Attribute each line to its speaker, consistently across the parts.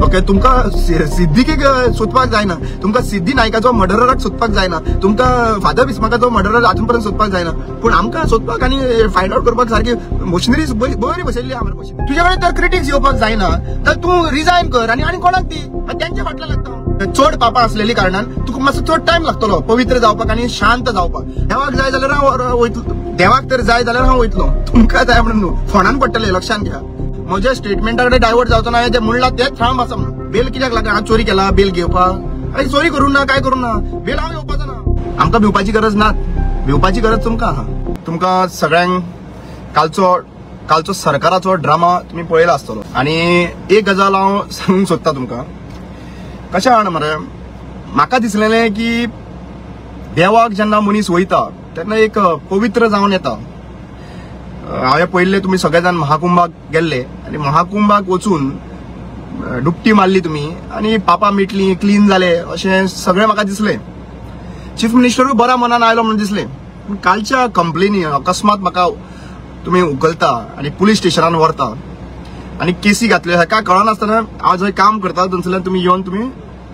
Speaker 1: Okay, तुमका सिद्दीकीक सोदपाक जायना, तुमका सिद्धी नायकाचो मर्डरराक सोदपाक जायना, तुमका फादर बिस्माकाचो मर्डरर अजूनपर्यंत सोदपाक जायना, पण आमकां सोदपाक आणि फायंड आउट करपाक सारखी मशिनरीज बरी बसयल्ली आमच्या मशीन. तुझ्याकडे तर क्रिटिक्स येवपाक जायना तर तू रिझायन कर आणि कोणाक दी, त्यांच्या फाटल्यान लागता. चड पापा असलेली कारणान तुका मातसो चड टाइम लागतलो पवित्र जावपाक आणि शांत जावपाक. देवाक जाय जाल्यार हांव वयतलो, देवाक तर जाय जाल्यार हांव वयतलो, तुमकां जाय म्हणून न्हू. फोंडान पडटले, लक्षात घ्या. म्हज्या स्टेटमेंटाकडे डायवर्ट जावचो ना, जे म्हणला तेच थांब आसा म्हणून. बेल कित्याक लागला? हांव चोरी केला बेल घेवपाक? अरे चोरी करूं ना, काय करूं ना, बेल हांव येवपाचो ना. आमकां भिवपाची गरज ना, भिवपाची गरज तुमकां आहा. तुमकां सगळ्यांक कालचो सरकाराचो ड्रामा तुम्ही पळयला आसतलो. आणि एक गजाल हांव सांगूंक सोदता तुमकां. कशें आहा मरे, म्हाका दिसलेलें की देवाक जेन्ना मनीस वयता तेन्ना एक पवित्र जावन येता. हांवें पळयल्लें तुमी सगळे जाण महाकुंभाक गेल्ले आणि महाकुंभाक वचून डुबकी मारली तुम्ही आणि पापा मिटली, क्लीन जाले अशें सगळें म्हाका दिसलें. चीफ मिनिस्टरूय बऱ्या मनान आयलो म्हणून दिसलें. पूण कालच्या कंप्लेनी अकस्मात म्हाका तुम्ही उखलता आणि पुलीस स्टेशनान व्हरता आणि केसी घातल्यो. काय कळनासतना हांव जंय काम करता थंयसरल्यान तुम्ही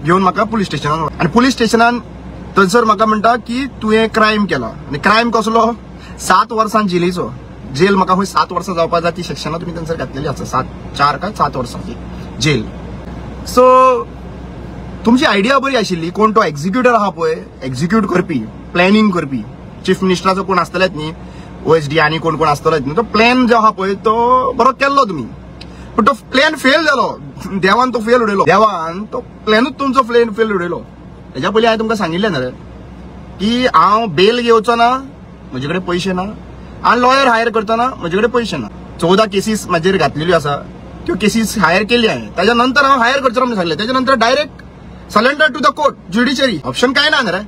Speaker 1: घेवन म्हाका पुलीस स्टेशनान, आणि पुलीस स्टेशनान थंयसर म्हाका म्हणटा की तुवें क्रायम केला. आणि क्रायम कसलो? 7 वर्सां जेलीचो. जेल म्हाका खंय 7 वर्सां जावपाक जाय ती सेक्शनां तुम्ही थंयसर घातलेली आसा. 4 काय 7 वर्सांची जेल. सो तुमची आयडिया बरी आशिल्ली. कोण तो एक्झिक्युटर आहा पळय, एक्झिक्यूट करपी, प्लॅनिंग करपी, चीफ मिनिस्टराचो कोण आसतलेच न्ही, OSD आणि कोण आसतलेच न्ही, तो प्लॅन जो आहा पळय तो बरो केल्लो तुम्ही, पण तो प्लॅन फेल जालो. देवान तो फेल उडयलो. देवान तो प्लॅनूच तुमचो फेल उडयलो. हेच्या पयलीं हांवें तुमकां सांगिल्लें ना की हांव बेल घेवचो ना, म्हजे कडेन पयशे ना, हांव लॉयर हायर करतना म्हजे कडेन पयशे ना. 14 केसीस म्हाजेर घातलेल्यो आसा, त्यो केसीस हायर केली हांवें. ताच्या नंतर हांव हायर करचो म्हणून सांगलें. त्याच्या नंतर direct surrender to the court, judiciary. Option काय ना रे.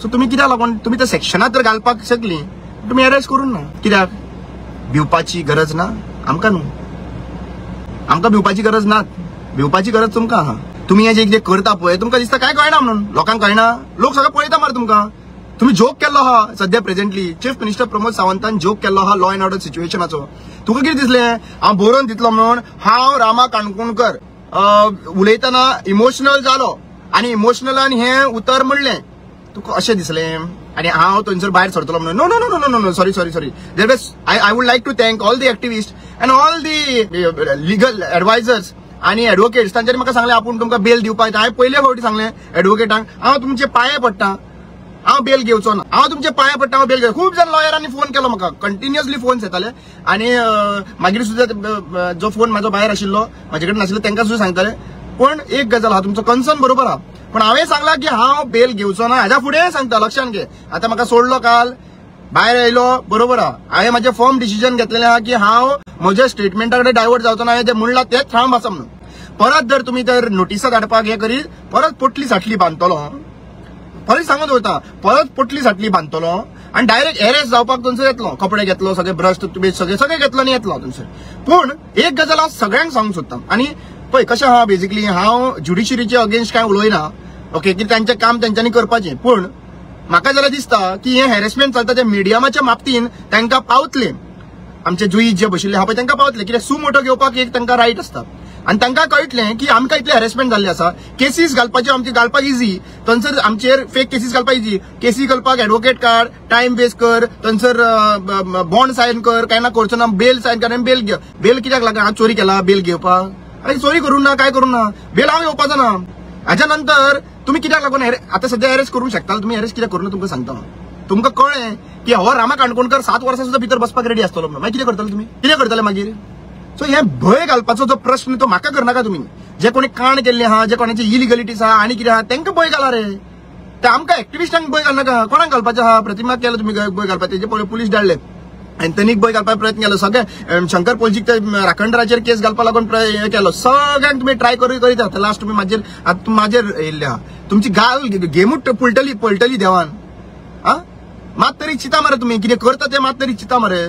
Speaker 1: सो तुम्ही कित्याक लागून तुम्ही त्या सेक्शनात तर घालपाक शकली, तुम्ही अरेस्ट करून ना. कित्याक? भिवपाची गरज ना आमकां न्हू. आमकां भिवपाची गरज ना, भिवपाची गरज तुमकां आहा. तुम्ही हे जे करता पळय तुमकां दिसता काय कळना म्हणून, लोकांक कळना. लोक सगळं पळयता मरे तुमकां. तुम्ही जोक केल्लो आहा सध्या प्रेझेंटली. चीफ मिनिस्टर प्रमोद सावंतान जोक केल्लो आहा लॉ अँड ऑर्डर सिच्युएशनाचो. तुका कितें दिसलें? हांव बरोवन दितलो म्हणून हांव रामा काणकोणकर उलयतना इमोशनल जालो आणि इमोशनलान हें उतर म्हणलें. तुका अशें दिसलें आणि हांव थंयसर भायर सरतलो म्हणून. No no no no no no sorry sorry sorry. There was I would like to thank all the activist and all the legal advisers आणि एडवोकेट्स. तांच्यांनी म्हाका सांगलें आपूण तुमकां बेल दिवपाक येता. हांवें पयले फावटी सांगलें एडवोकेटांक हांव तुमचे पांये पडटा, हांव बेल घेवचो ना, हांव तुमचे पांये पडटा, हांव बेल घेवचो. खूब जाण लॉयरांनी फोन केलो म्हाका, कंटिन्युअसली फोन्स येताले. आणि मागीर सुद्दां जो फोन म्हाजो भायर आशिल्लो, म्हाजे कडेन नाशिल्लो, तांकां सुद्दां सांगताले. पण एक गजाल आहा, तुमचो कन्सर्न बरोबर आहा, पण हांवें सांगला की हांव बेल घेवचो ना. हाज्या फुडें सांगता, लक्षात घे. आतां म्हाका सोडलो काल, भायर आयलो, बरोबर आहा. हांवें म्हाजें फर्म डिसिजन घेतलेलें आहा की हांव म्हज्या स्टेटमेंटाकडे डायवर्ट जावचो ना. हांवें जें म्हणलां तेच ठाम आसा म्हणून. परत जर तुम्ही तर नोटिसा धाडपाक हे करीत, परत पोटली साटली बांदतलो. परत सांगत होता, परत पोटली साटली बांदतलो आणि डायरेक्ट अरेस्ट जावपाक थंयसर येतलो. कपडे घेतलो, सगळे ब्रश तुम्ही सगळे घेतलो आणि येतलो थंयसर. पूण एक गजाल हांव सगळ्यांक सांगूंक सोदता. आणि पळय कशें आहा, बेसिकली हांव ज्युडिशरीचे अगेन्स्ट काय उलयना, ओके, की तांचें काम तांच्यांनी करपाचें. पूण म्हाका जाल्यार दिसता की हे हॅरेसमेंट चलता ते मिडियमाच्या बाबतीन तांकां पावतले. आमचे जुईज जे बशिल्ले आहा पळय तांकां पावतले, कित्याक सुमोटो घेवपाक एक तांकां रायट आसता. आणि तांकां कळटलें की आमकां इतले हॅरेसमेंट जाल्ले आसा. केसीस घालपाच्यो आमचे घालपाक इजी, थंयसर आमचेर फेक केसीस घालपाक इजी. केसी घालपाक एडवोकेट काड, टायम वेस्ट कर, थंयसर बॉन्ड सायन कर, काय ना करचो ना, बेल सायन कर, बेल घे. बेल कित्याक लागला? हांव चोरी केला बेल घेवपाक? अरे चोरी करूं ना, काय करूं ना, बेल हांव येवपाचो ना. हाच्या नंतर तुम्ही कित्याक लागून आता सध्या अरेस्ट करूंक शकता. तुम्ही अरेस्ट कित्याक करूं ना तुमकां सांगता. तुमकां कळ्ळें की हो रामा काणकोणकर 7 वर्सां सुद्दां भितर बसपाक रेडी आसतलो म्हणून. मागीर कितें करतले तुम्ही? कितें करतले मागीर? सो हे भंय घालपाचो जो प्रश्न तो म्हाका करनाका तुम्ही. जे कोणी कांड केल्ले आहा, जे कोणाची इलिगलिटीज आहा आनी कितें आहा तांकां भंय घाला रे. ते आमकां एक्टिविस्टांक भंय घालनाका. कोणाक घालपाचें आहा? प्रतिमाक केलो तुम्ही भंय घालपाचें. तेजे पयलीं पुलीस धाडले, एंथनीक भंय घालपाक प्रयत्न केलो. सगळे शंकर पोलजीक ते राखणदाराचेर केस घालपाक लागून हे केलो. सगळ्यांक तुम्ही ट्राय करीत आहात. लास्ट तुम्ही म्हाजेर येयल्ले आहा. तुमची गाल गेमूट पळटली देवान. मात तरी चिता मरे तुम्ही कितें करता ते मात तरी चिता मरे.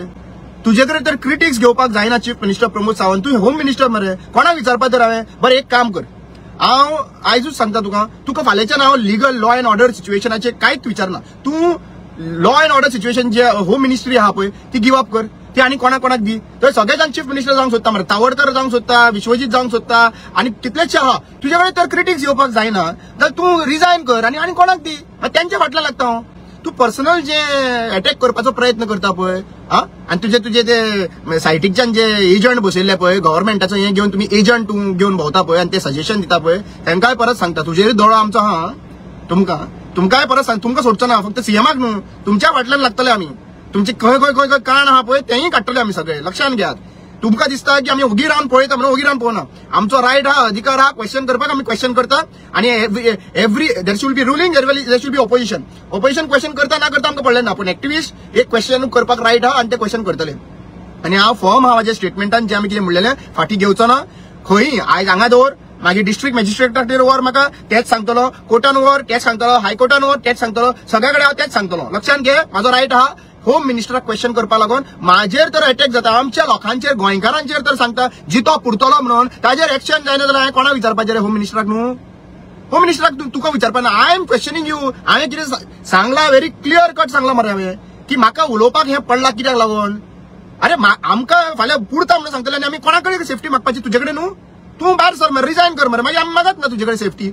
Speaker 1: तुझे कडेन तर क्रिटिक्स घेवपाक जायना. चीफ मिनिस्टर प्रमोद सावंत, तूं होम मिनिस्टर मरे. कोणाक विचारपाक तर हांवें? बरें एक काम कर, हांव आयजूच सांगता तुका फाल्यांच्यान हांव लिगल लॉ अँड ऑर्डर सिच्युएशनाचेर कांयच विचारना. तूं लॉ अँड ऑर्डर सिच्युएशन जे होम मिनिस्ट्री आहा पळय ती गिव अप कर. ती आणि कोणाक दी तर सगळे जाण चीफ मिनिस्टर जावंक सोदता मरे तावडकर जावंक सोदता विश्वजीत जावंक सोदता आणि कितलेशे आहा तुझे कडेन तर क्रिटिक्स येवपाक जायना जाल्यार तूं रिजायन कर आणि कोणाक दी त्यांच्या फाटल्यान लागता हांव तू पर्सनल जे अटॅक करपाचो प्रयत्न करता पळय आणि तुझे ते सायटीच्यान जे एजंट बसयल्ले पळय गव्हर्नमेंटाचो हे घेवन तुम्ही एजंट तूं घेवन भोंवता पळय आणि ते सजेशन दिता पळय तांकांय परत सांगता तुजेर दोळो आमचो हा तुमकांय परत सांग तुमकां सोडचो ना फक्त सीएमाक न्हू तुमच्या फाटल्यान लागतले आमी तुमचे खंय खंय खंय खंय काण आहा पळय तेंय काडटले आमी सगळे लक्षात घेयात तुमकां दिसता की आमी ओगी रावन पळयता म्हणून ओगी रावन पळोवना आमचो रायट हा अधिकार हा क्वेश्चन करपाक आमी क्वेश्चन करता आणि every there should be ruling there should be opposition question करता ना करता आमकां पडलें ना पूण एक्टिविस्ट एक क्वेश्चन करपाक रायट हा आणि ते क्वेश्चन करतले आणि हांव फर्म हा म्हाज्या स्टेटमेंटान जे आमी कितें म्हणलेलें फाटी घेवचो ना खंय आयज हांगा दवर मागीर डिस्ट्रिक्ट मॅजिस्ट्रेटाचेर व्हर म्हाका तेच सांगतलो कोर्टान व्हर तेच सांगतलो हायकोर्टान व्हर तेच सांगतलो सगळ्या कडेन हांव तेच सांगतलो लक्षात घे म्हाजो रायट हा होम मिनिस्टराक क्वेश्चन करपा लागून माझेर तर अटॅक जाता आमच्या लोकांचेर गोंयकारांचेर तर सांगता जितो पुरतलो म्हणून ताजेर एक्शन जायना जाल्यार हांवें कोणाक विचारपाचें रे होम मिनिस्टराक न्हू होम मिनिस्टराक तुका विचारपा ना आय एम क्वेश्चनिंग यू हांवें कितें सांगला व्हेरी क्लियर कट सांगला मरे हांवें की म्हाका उलोवपाक हें पडलां कित्याक लागून अरे आमकां फाल्यां पुरता म्हणून सांगतले आनी आमी कोणा कडेन सेफ्टी मागपाची तुजे कडेन न्हू तूं भायर सर मरे रिजायन कर मरे मागीर आमी मागत ना तुजे कडेन सेफ्टी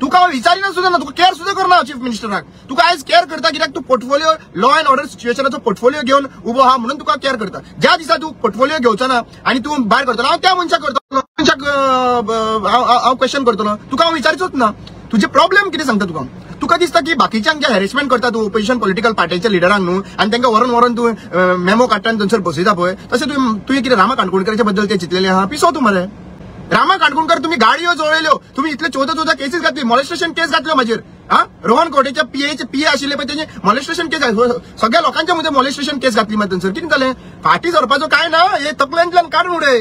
Speaker 1: तुका विचारिना सुद्धा ना तुका केअर सुद्धा करना चीफ मिनिस्टराक तुका आयज केअर करता कित्याक तू पोर्टफोलिओ लॉ अँड ऑर्डर सिच्युएशनाचो पोर्टफोलिओ घेवन उबो हा म्हणून तुका केअर करता ज्या दिसा तू पोर्टफोलिओ घेवचो ना आणि तू भायर करतलो हांव त्या मनशाक करतलो हांव क्वेश्चन करतलो तुका हांव विचारचोच ना तुजे प्रॉब्लेम कितें सांगता तुका दिसता की बाकीच्यांक जे हॅरेसमेंट करता तू ओपोजिशन पॉलिटिकल पार्टीच्या लिडरांक न्हू आणि तांकां व्हरून तू मेमो काडटा आनी थंयसर बसयता पळय तशें तुवें कितें रामा काणकोणकराच्या बद्दल ते चिंतलेलें आहा पिसो तूं मरे रामा काणकोणकर तुम्ही गाडयो जोडल्यो तुम्ही इतले 14 केसीस घातली मॉलेस्टेशन केस घातल्यो माजेर रोहन कोटेच्या पीए आशिल्ले पळय तेजे मॉलेस्टेशन केस सगळ्या लोकांच्या मध्ये मॉलेस्टेशन केस घातली मात थंयसर कितें जालें फाटी सरपाचो काय ना हे तकल्यांतल्यान काडून उडय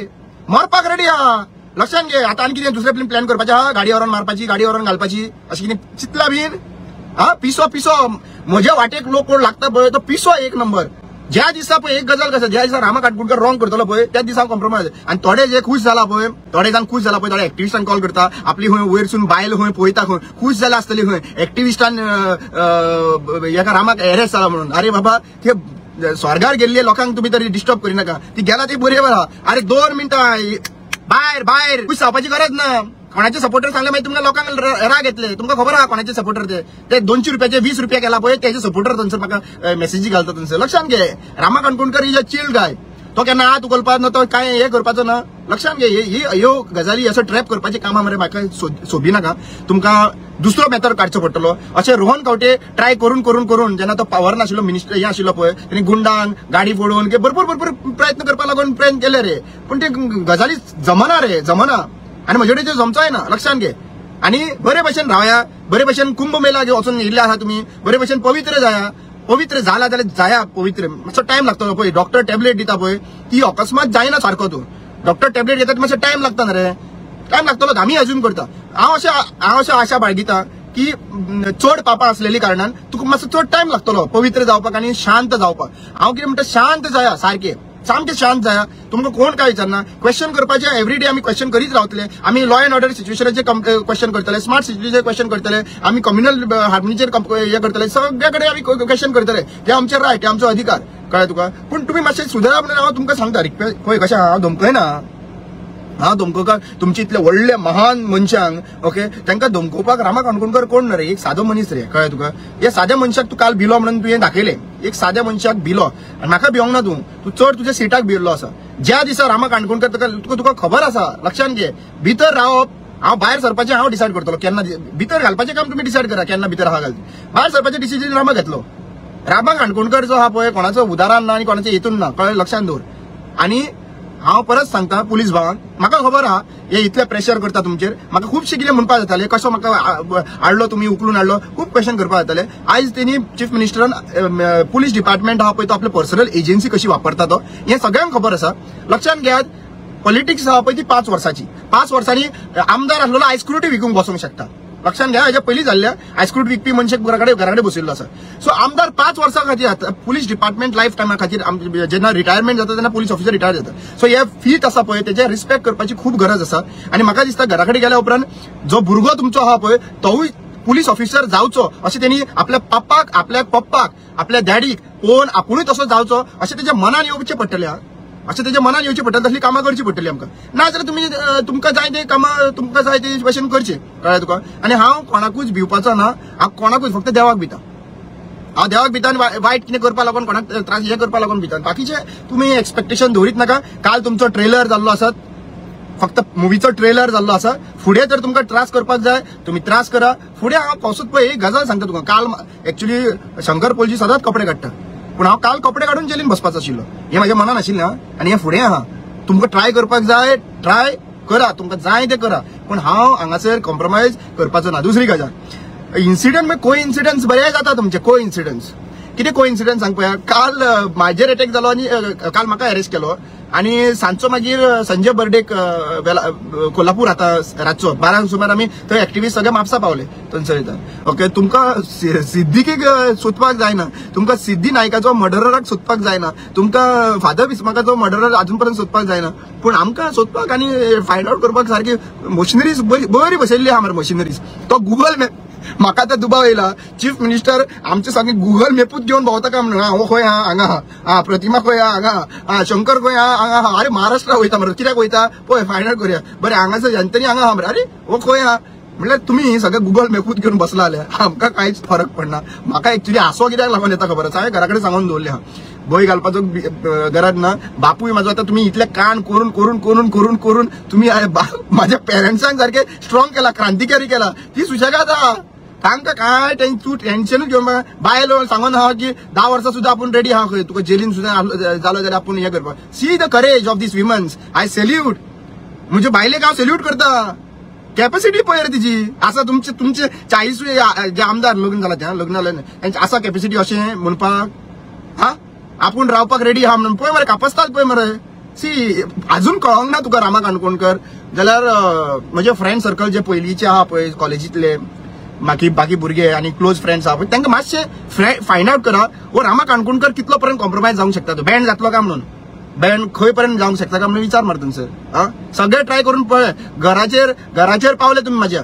Speaker 1: मरपाक रेडी आहा लक्षात घे आता आनी कितें दुसरे प्लॅन करपाचें आहा गाडी व्हरून मारपाची गाडी व्हरून घालपाची अशें कितें चितला बीन पिसो म्हज्या वाटेक लोक कोण लागता पळय तो पिसो एक नंबर ज्या दिसा पळय एक गजाल कसा ज्या दिसा रामा काणकोणकर रॉंग करतलो पळय त्या दिसा कॉम्प्रोमायज आणि थोडे जे खुश जाला पळय थोडे जाण खुश जाला पळय थोडे एक्टिविस्टांक कॉल करता आपली खंय वयरसून बायल खंय पळयता खंय खुश जाला आसतली खंय एक्टिविस्टान एका रामाक एरेस्ट जाला म्हणून अरे बाबा ते स्वर्गार गेल्ले लोकांक तुम्ही तरी डिस्टर्ब करिनाका ती गेला ती बरी आहा अरे 2 मिनिटां बाहेर खुश जावपाची गरज ना कोणाचे सपोर्टर सांगले माहिती तुमकां लोकांक राग येतले तुमकां खबर आहा कोणाचे सपोर्टर ते 200 रुपयाचे 20 रुपया केला पळय त्याचे सपोर्टर थंयसर म्हाका मेसेजी घालता थंयसर लक्षात घे Rama Kankonkar is a chilled guy तो केन्ना हात उखलपाचो ना तो काय हे करपाचो ना लक्षात घे ह्यो गजाली असो ट्रॅप करपाचे कामां मरे म्हाका सोबिनाका तुमकां दुसरो मेथड काडचो पडटलो अशें रोहन खंवटे ट्राय करून जेन्ना तो पावर नाशिल्लो मिनिस्टर हे आशिल्लो पळय तेणी गुंडांक गाडी फोडून भरपूर प्रयत्न करपा लागून प्रयत्न केले रे पण ते गजाली जमना आणि म्हजे कडेन जमचो ना लक्षात घे आणि बरे भशेन रावया बरे भशेन कुंभ मेला वचून येयल्ले आहा तुम्ही बरे भशेन पवित्र जाया पवित्र जाला जाल्यार जाया पवित्र मातसो टायम लागतलो पळय डॉक्टर टॅबलेट दिता पळय ती अकस्मात जायना सारको तूं डॉक्टर टॅबलेट घेता मातसो टायम लागता ना रे टायम लागतलो आमी अज्यूम करता हांव अशें आशा बाळगिता की चड पापां असलेली कारणान तुका मातसो चड टायम लागतलो पवित्र जावपाक आनी शांत जावपाक हांव कितें म्हणटा शांत जाया सामके शांत जाया तुमकां कोण काय विचारना क्वेश्चन करपाचे एवरीडे आमी क्वेश्चन करीत रावतले आमी लॉ अँड ऑर्डर सिच्युएशनाचे क्वेश्चन करतले स्मार्ट सिटीचे क्वेश्चन करतले आमी कम्युनल हार्मोनीचेर हे करतले सगळ्या कडेन आमी क्वेश्चन करतले हे आमचे रायट हे आमचो अधिकार कळ्ळें तुका पूण तुमी मातशें सुदारा म्हणून हांव तुमकां सांगता पळय कशें हांव धमकयना हांव धमकोवपाक तुमचे इतले व्हडले महान मनशांक ओके तांकां धमकोवपाक रामा काणकोणकर कोण ना रे एक सादो मनीस रे कळ्ळें तुका हे साद्या मनशाक तूं काल भिलो म्हणून तुवें दाखयलें एक साद्या मनशाक भिलो आनी म्हाका भिवंक ना तूं चड तुज्या सिटाक भिल्लो आसा ज्या दिसा रामा काणकोणकर तुका खबर आसा लक्षात घे भितर रावप हांव भायर सरपाचें हांव डिसायड करतलो केन्ना भितर घालपाचें काम तुमी डिसायड करा केन्ना भितर आहा घालता भायर सरपाचें डिसिजन रामा घेतलो रामा काणकोणकर जो आहा पळय कोणाचो उदाहरण ना आनी कोणाचें हेतून ना कळ्ळें लक्षात दवर आनी हांव परत सांगता पुलीस भावांक म्हाका खबर आहा हे इतले प्रेशर करता तुमचेर म्हाका खुबशे कितें म्हणपाक जाताले कसो म्हाका हाडलो तुमी उखलून हाडलो खूब क्वेश्चन करपाक जाताले आयज तेणी चीफ मिनिस्टरान पुलीस डिपार्टमेंट आहा पळय तो आपली पर्सनल एजन्सी कशी वापरता तो हे सगळ्यांक खबर आसा लक्षात घेयात पॉलिटिक्स आहा पळय ती 5 वर्सांनी आमदार आसलेलो आयस्क्रुटी विकूंक बसूंक शकता लक्षात घ्या हेच्या पयलीं जाल्ल्या आयस्क्रूट विकपी मनशाक घराकडे बसयल्लो आसा सो आमदार 5 वर्सां खातीर पुलीस डिपार्टमेंट लायफ टायमा खातीर जेन्ना रिटायरमेंट जाता तेन्ना पुलीस ऑफिसर रिटायर जाता सो हे फीत आसा पळय तेजे रिस्पेक्ट करपाची खूब गरज आसा आनी म्हाका दिसता घरा कडेन गेल्या उपरांत जो भुरगो तुमचो आहा पळय तोवूय पुलीस ऑफिसर जावचो अशें त्यांनी आपल्या पप्पाक, आपल्या पप्पाक, आपल्या डॅडीक पळोवन आपुणूय तसो जावचो अशें तेच्या मनान येवचें पडटलें. अशें तेच्या मनान येवचें पडटलें. तसली कामां करची पडटलीं आमकां. ना जाल्यार तुमी तुमकां जाय ते कामां तुमकां जाय ते भशेन करचें. कळ्ळें तुका. आनी हांव कोणाकूच भिवपाचो ना. हांव कोणाकूच फक्त देवाक भिता. हांव देवाक भिता आनी वायट कितें करपा लागून कोणाक त्रास हे करपा लागून भिता. बाकीचे तुमी एक्सपेक्टेशन दवरीत नाका. काल तुमचो ट्रेलर जाल्लो आसत. फक्त मुवीचो ट्रेलर जाल्लो आसा. फुडें जर तुमकां त्रास करपाक जाय तुमी त्रास करा. फुडें हांव पावसूच पळय एक गजाल सांगता तुका. काल एक्चुअली शंकर पोलजी सदांच कपडे काडटा. पूण हांव काल कपडे काडून जेलीन बसपाचो आशिल्लो. हें म्हाज्या मनान आशिल्लें आनी हें फुडें आहा. तुमकां ट्राय करपाक जाय ट्राय करा. तुमकां जाय तें करा. पूण हांव हांगासर कॉम्प्रोमायज करपाचो ना. दुसरी गजाल इन्सिडंट को इन्सिडन्स बरे जाता तुमचे. को इन्सिडन्स कितें को इन्सिडन्स सांग पळया. काल म्हाजेर अटॅक जालो आनी काल म्हाका अरेस्ट केलो आनी सांजचो मागीर संजय बर्डेक कोल्हापूर आता रातचो 12 सुमार आमी थंय एक्टिविस्ट सगळे म्हापसा पावले थंयसर येता. ओके. तुमकां सिद्धीक सोदपाक जायना. तुमकां सिद्धी नायकाचो मर्डरराक सोदपाक जायना. तुमकां फादर बिस्माकाचो मर्डरर अजून पर्यंत सोदपाक जायना. पूण आमकां सोदपाक आनी फायंड आउट करपाक सारकी मशिनरीज बरी बसयल्ली आहा मरे मशिनरीज. तो गुगल मॅप म्हाका आतां दुबाव येयला. चीफ मिनिस्टर आमचे सगळे गुगल मॅपूच घेवन भोंवता काय म्हणून. हो खंय आहा हांगा हा प्रतिमा खंय आहा हांगा शंकर खंय आहा हांगा हा. अरे महाराष्ट्रा वयता मरे. कित्याक वयता पळय फायंड आउट करुया. बरें हांगासर जनतेनी हांगा हा मरे. अरे हो खंय आहा म्हणल्यार तुमी सगळे गुगल मॅपूच घेवन बसला जाल्यार आमकां कांयच फरक पडना. म्हाका एक्चुअली हांसो कित्याक लागून येता खबर आसा. हांवें घरा कडेन सांगून दवरलें आहा भंय घालपाचो गरज ना. बापूय म्हाजो आतां तुमी इतले कान करून करून करून करून करून तुमी म्हाज्या पेरंट्सांक सारके स्ट्रॉंग केला क्रांतिकारी केला. ती सुशेगाद आहा. तांकां काय तूं टेन्शनूच घेवन बायलो सांगून आहा की 10 वर्सां सुद्दां आपूण रेडी आहा खंय. तुका जेलीन सुद्दां जालो जाल्यार आपूण हे करपाक. See the courage of this women's. I salute. म्हणजे बायलेक हांव सॅल्यूट करता. कॅपॅसिटी पळय रे तिची आसा. तुमचे 40 जे आमदार लग्न जाला त्या लग्न जालें तांची आसा कॅपॅसिटी अशें म्हणपाक. हा आपूण रावपाक रेडी आहा म्हणून पळय मरे कापसतात पळय मरे. सी अजून कळोंक ना तुका रामा काणकोणकर जाल्यार म्हजे फ्रेंड सर्कल जे पयलींचे आहा पळय कॉलेजींतले बाकी भुरगे आनी क्लोज फ्रेंड्स आहा पळय तांकां मातशें फायंड आउट करा. वो रामा काणकोणकर कितलो पर्यंत कॉम्प्रोमायज जावंक शकता. तो बँड जातलो काय म्हणून. बँड खंय पर्यंत जावंक शकता काय म्हणून विचार मार थंयसर. हा सगळे ट्राय करून पळय. घराचेर पावले तुमी म्हाज्या.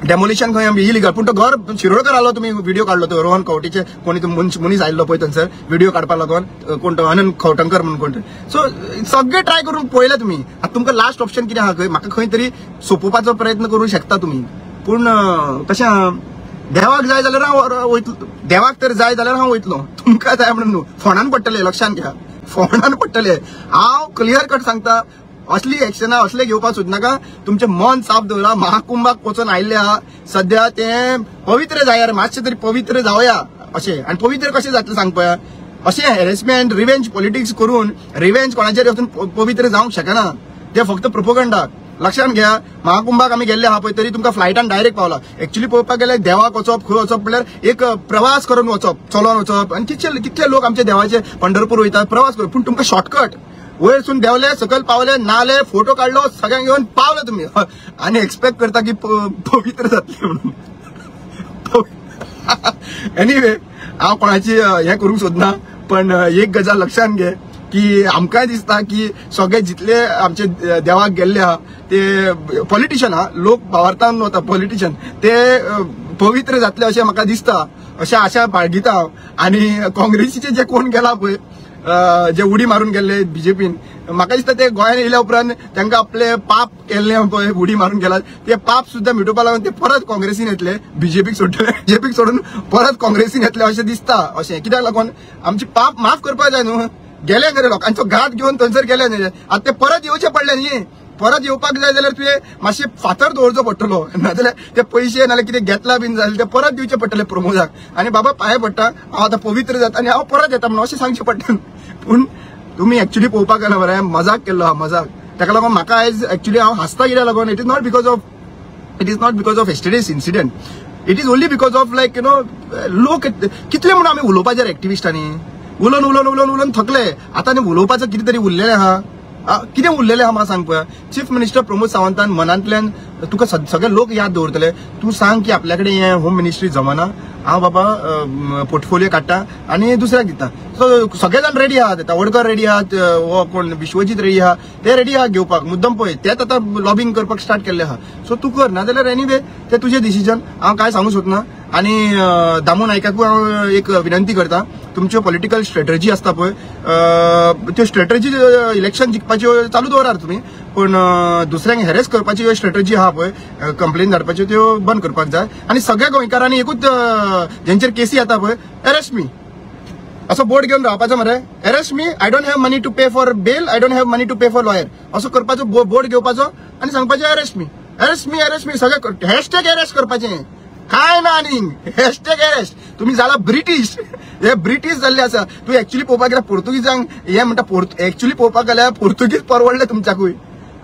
Speaker 1: डेमोलिशन खंय इलिगल. पूण तो घर शिरोडकर आलो तुमी व्हिडिओ काढलो तो रोहन कवटेचे कोणी तो मनीस आयिल्लो पळय थंयसर व्हिडिओ काडपा लागून कोण तो अनंत खवटंकर म्हणून कोण. सो सगळे ट्राय करून पळयले तुमी. आतां तुमकां लास्ट ऑप्शन कितें आहा खंय म्हाका खंय तरी सोपोवपाचो प्रयत्न करूं शकता तुमी. पूण तशें देवाक जाय जाल्यार हांव वयतलो. देवाक तर जाय जाल्यार हांव वयतलो. तुमकां जाय म्हणून न्हू. फोंडान पडटलें लक्षांत घ्या. फोंडान पडटलें. हांव क्लियर कट सांगता असली एक्शनां असले घेवपाक सोदनाका. तुमचें मन साफ दवरा. महाकुंभाक वचून आयिल्ले आहा सद्या ते पवित्र जाया रे. मातशें तरी पवित्र जावया अशें. आनी पवित्र कशें जातलें सांग पळया. अशें हॅरेसमेंट रिवेंज पॉलिटिक्स करून रिवेंज कोणाचेर वचून पवित्र जावंक शकना. ते फक्त प्रोपोगंडा. लक्षांत घ्या. महाकुंभाक आमी गेल्ले आहा पळय तरी तुमकां फ्लायटान डायरेक्ट पावला. एक्चुअली पळोवपाक गेल्यार देवाक वचप खंय वचप म्हणल्यार एक प्रवास करून वचप चलोन वचप. आनी कितले लोक आमचे देवाचे पंढरपूर वयतात प्रवास करून. पूण तुमकां शॉर्टकट वयरसून देवले सकयल पावले नाले फोटो काडलो सगळ्यांक घेवन पावले तुमी आनी एक्सपेक्ट करता की पवित्र जातले म्हणून. एनिवे हांव कोणाची हें करूंक सोदना. पण एक गजाल लक्षांत घे की आमकांय दिसता की सगळे जितले आमचे देवाक गेल्ले आहा ते पॉलिटिशियन हा लोक भावार्थान वता पॉलिटिशियन ते पवित्र जातले अशें म्हाका दिसता. अशें आशा बाळगिता हांव. आनी काँग्रेसीचे जे कोण गेला पळय जे उडी मारून गेल्ले बीजेपीन म्हाका दिसता ते गोंयांत येयल्या उपरांत तांकां आपले पाप केल्ले पळय उडी मारून गेलात ते पाप सुद्दां मिटोवपा लागून ते परत काँग्रेसीन येतले. बीजेपीक सोडून परत काँग्रेसीन येतले अशें दिसता. अशें कित्याक लागून आमचे पाप माफ करपाक जाय न्हू. गेले खरे लोकांचो घात घेवन थंयसर गेले न्ही. आतां ते परत येवचे पडले न्ही. परत येवपाक जाय जाल्यार तुवें मातशें फातर दवरचो पडटलो. नाजाल्यार ते पयशे नाल्यार कितें घेतला बीन जाल्यार ते परत दिवचे पडटले प्रमोदाक. आनी बाबा पांय पडटा हांव आतां पवित्र जाता आनी हांव परत येता म्हणून अशें सांगचें पडटा. पूण तुमी एक्चुअली पळोवपाक गेल्यार मरे मजाक केल्लो हा मजाक. ताका लागून म्हाका आयज एक्चुअली हांव हांसता कित्याक लागून it is not because of yesterday's incident. It is only because of like you know लोक कितले म्हणून आमी उलोवपाचे एक्टिविस्टांनी उलोवन थकले. आतां आनी उलोवपाचो कितें तरी उरलेलें आहा. कितें उरलेलें आहा म्हाका सांग पळय. चीफ मिनिस्टर प्रमोद सावंतान मनांतल्यान तुका सगळे लोक याद दवरतले. तूं सांग की आपल्या कडेन हें होम मिनिस्ट्री जमना, हांव बाबा पोर्टफोलियो काडटा आनी दुसऱ्याक दिता. सो सगळे जाण रेडी आहात. तावडकर रेडी आहात, वो कोण विश्वजीत रेडी आहा, ते रेडी आहा घेवपाक. मुद्दम पळय तेच आतां लॉबिंग करपाक स्टार्ट केल्ले आहा. सो तूं कर, नाजाल्यार एनीवे ते तुजें डिसिजन, हांव काय सांगू सोदना. आनी दामू नायकाकूय हांव एक विनंती करता, तुमच्यो पॉलिटिकल स्ट्रॅटजी आसता पळय त्यो स्ट्रॅटजी इलेक्शन जिखपाच्यो चालू दवरात तुमी, पण दुसऱ्यांक हॅरेस करपाची स्ट्रॅटजी आहा पळय, कंप्लेन धाडपाच्यो त्यो बंद करपाक जाय. आनी सगळ्या गोंयकारांनी एकूच जेंचेर केसी येता पळय, अरेस्ट मी असो बोर्ड घेवन रावपाचो मरे. Arrest me, I don't have money to pay for bail, I don't have money to pay for lawyer, असो करपाचो बोर्ड घेवपाचो आनी सांगपाचें arrest me, arrest me, arrest me. सगळे हॅशटॅग अरेस्ट करपाचें, काय ना आनी हॅशटॅग अरेस्ट. तुम्ही जाला ब्रिटीश, हे ब्रिटीश जाल्ले आसा. तूं एक्चुअली पळोवपाक गेल्यार पोर्तुगीजांक हे म्हणटा, एक्चुअली पळोवपाक गेल्यार पोर्तुगीज परवडले तुमच्याकूय.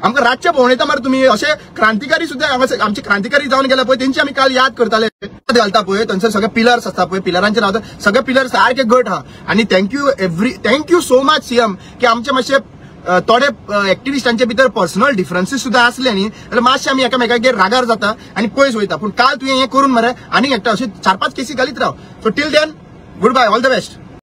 Speaker 1: आमकां रातचे भोंवणयता मरे तुमी. अशे क्रांतिकारी सुद्धा आमचे क्रांतिकारी जावन गेले पळय, तेंची आमी काल याद करताले. घालता पळय थंयसर सगळे पिलर्स आसता पळय, पिलरांचेर रावता सगळे पिलर सारखे घट आहा. आनी थँक्यू सो मच सीएम की आमचे मातशे थोडे एक्टिविस्टांचे भितर पर्सनल डिफरन्सीस सुद्धा असले न्ही, जाल्यार मातशे आमी एकामेकागेर रागार जाता आनी पयस वयता. पूण काल तुवें हें करून मरे आनीक एकटा अशें 4-5 केसी घालीत राव. So till then, goodbye, all the best.